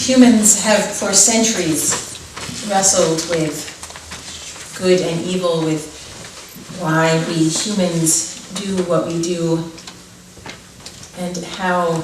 Humans have for centuries wrestled with good and evil, with why we humans do what we do, and how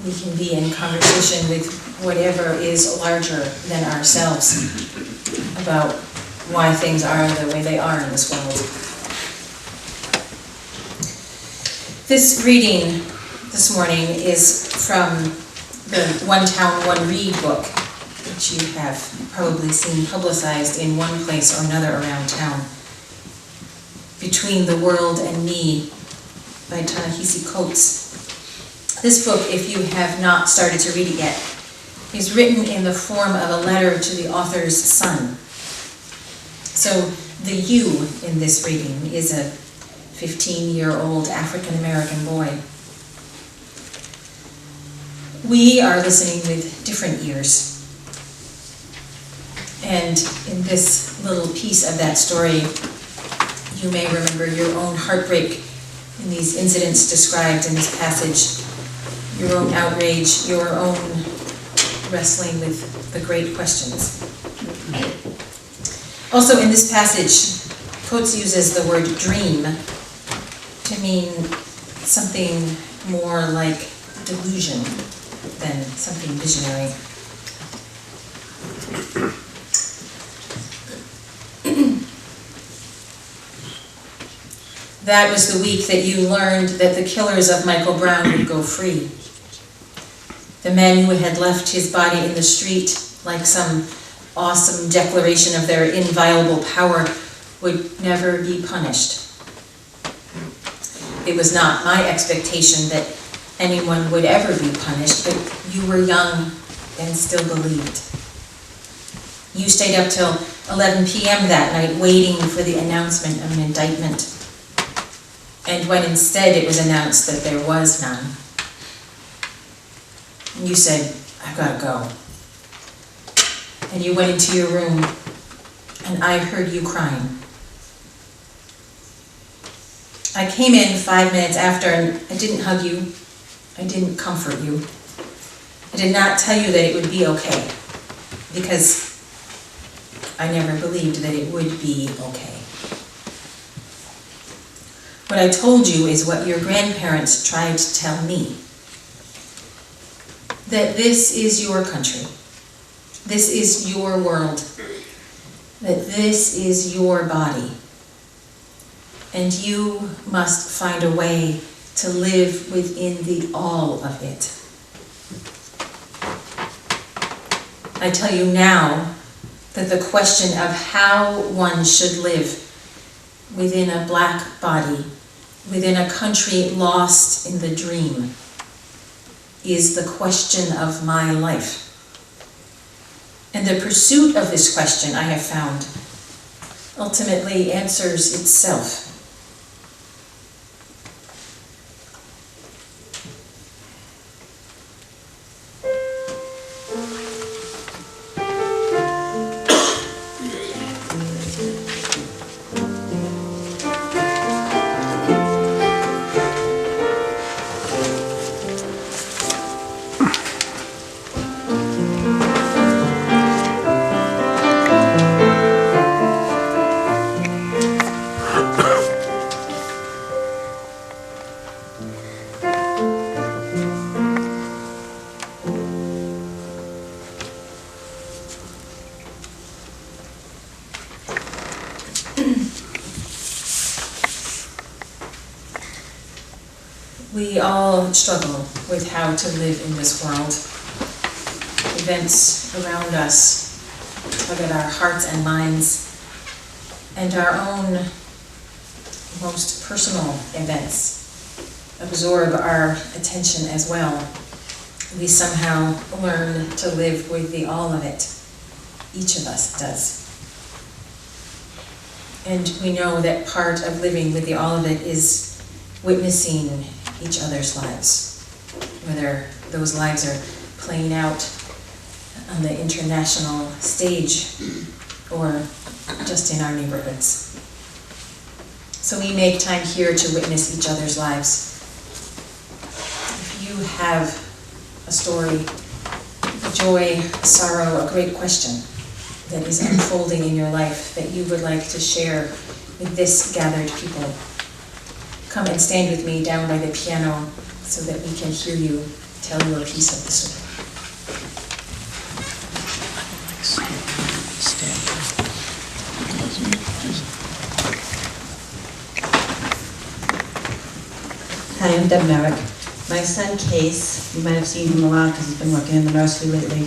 we can be in conversation with whatever is larger than ourselves about why things are the way they are in this world. This reading this morning is from the One Town, One Read book, which you have probably seen publicized in one place or another around town. Between the World and Me by Ta-Nehisi Coates. This book, if you have not started to read it yet, is written in the form of a letter to the author's son. So the you in this reading is a 15-year-old African-American boy. We are listening with different ears. And in this little piece of that story, you may remember your own heartbreak in these incidents described in this passage, your own outrage, your own wrestling with the great questions. Also in this passage, Coates uses the word dream to mean something more like delusion than something visionary. That was the week that you learned that the killers of Michael Brown would go free. The men who had left his body in the street like some awesome declaration of their inviolable power would never be punished. It was not my expectation that anyone would ever be punished, but you were young and still believed. You stayed up till 11 p.m. that night waiting for the announcement of an indictment. And when instead it was announced that there was none, you said, "I've got to go." And you went into your room, and I heard you crying. I came in 5 minutes after, and I didn't hug you. I didn't comfort you. I did not tell you that it would be okay, because I never believed that it would be okay. What I told you is what your grandparents tried to tell me. That this is your country. This is your world. That this is your body. And you must find a way to live within the all of it. I tell you now that the question of how one should live within a black body, within a country lost in the dream, is the question of my life. And the pursuit of this question, I have found, ultimately answers itself. We all struggle with how to live in this world. Events around us tug at our hearts and minds, and our own most personal events absorb our attention as well. We somehow learn to live with the all of it. Each of us does. And we know that part of living with the all of it is witnessing each other's lives, whether those lives are playing out on the international stage or just in our neighborhoods. So we make time here to witness each other's lives. If you have a story, a joy, sorrow, a great question that is unfolding in your life that you would like to share with this gathered people, come and stand with me down by the piano so that we can hear you tell your piece of the story. Hi, I'm Deb Merrick. My son Case, you might have seen him a lot because he's been working in the nursery lately.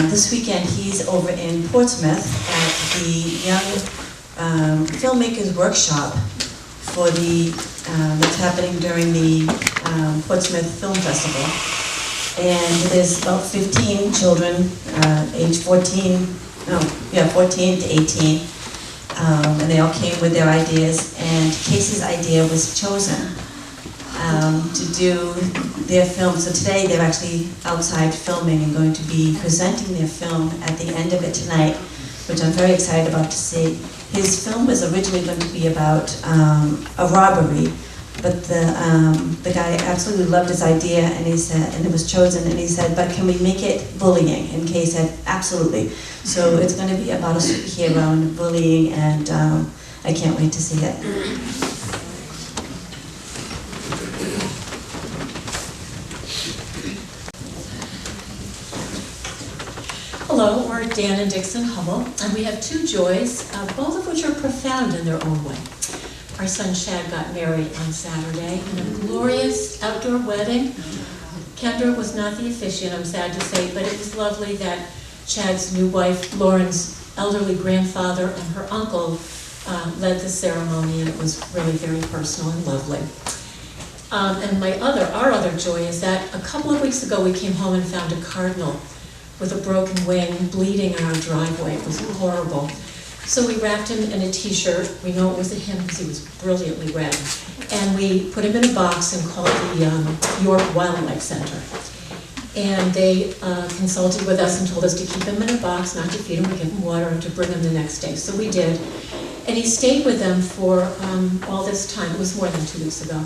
This weekend he's over in Portsmouth at the Young Filmmakers Workshop for that's happening during the Portsmouth Film Festival. And there's about 15 children, age 14 to 18. And they all came with their ideas, and Case's idea was chosen to do their film. So today they're actually outside filming and going to be presenting their film at the end of it tonight, which I'm very excited about to see. His film was originally going to be about a robbery, but the guy absolutely loved his idea, and he said, and it was chosen, and he said, but can we make it bullying? And Kay said, absolutely. So it's going to be about a superhero and bullying, and I can't wait to see it. Hello, we're Dan and Dixon Hummel, and we have two joys, both of which are profound in their own way. Our son Chad got married on Saturday in a glorious outdoor wedding. Kendra was not the officiant, I'm sad to say, but it was lovely that Chad's new wife, Lauren's elderly grandfather, and her uncle led the ceremony, and it was really very personal and lovely. And our other joy is that a couple of weeks ago we came home and found a cardinal with a broken wing bleeding in our driveway. It was horrible. So we wrapped him in a t-shirt. We know it was a him because he was brilliantly red. And we put him in a box and called the York Wildlife Center. And they consulted with us and told us to keep him in a box, not to feed him, to give him water, and to bring him the next day. So we did. And he stayed with them for all this time. It was more than 2 weeks ago.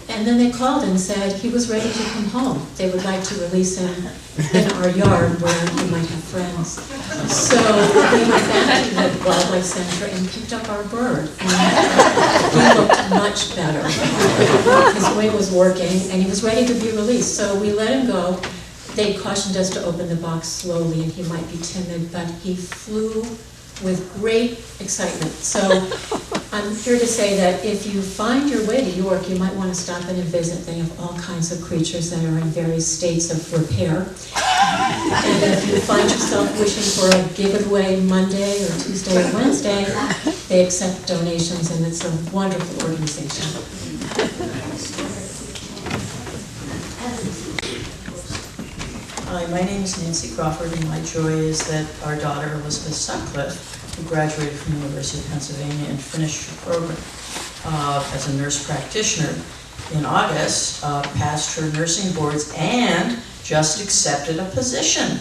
And then they called and said he was ready to come home. They would like to release him in our yard where he might have friends. So we went back to the Wildlife Center and picked up our bird. And he looked much better. His wing was working and he was ready to be released. So we let him go. They cautioned us to open the box slowly and he might be timid, but he flew with great excitement. So I'm here to say that if you find your way to York, you might want to stop in and visit. They have all kinds of creatures that are in various states of repair. And if you find yourself wishing for a giveaway Monday or Tuesday or Wednesday, they accept donations, and it's a wonderful organization. Hi, my name is Nancy Crawford, and my joy is that our daughter Elizabeth Sutcliffe, who graduated from the University of Pennsylvania and finished her program as a nurse practitioner in August, passed her nursing boards and just accepted a position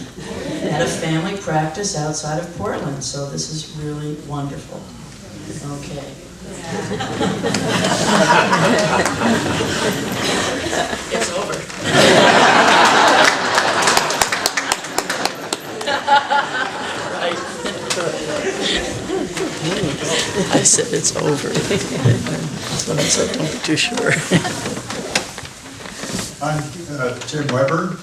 at a family practice outside of Portland. So this is really wonderful. Okay. It's over. I said it's over. So don't be too sure. I'm Jim Weber,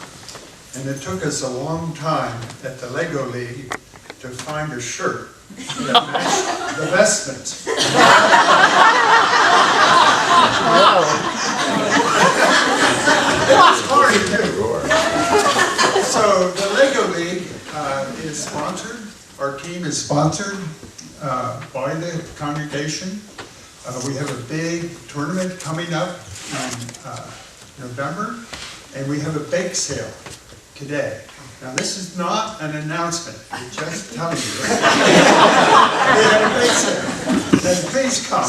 and it took us a long time at the Lego League to find a shirt that matched the vestments. It was hard to do. So the Lego League is sponsored, our team is sponsored by the congregation. We have a big tournament coming up in November, and we have a bake sale today. Now this is not an announcement, I'm just telling you. We have a bake sale, then please come.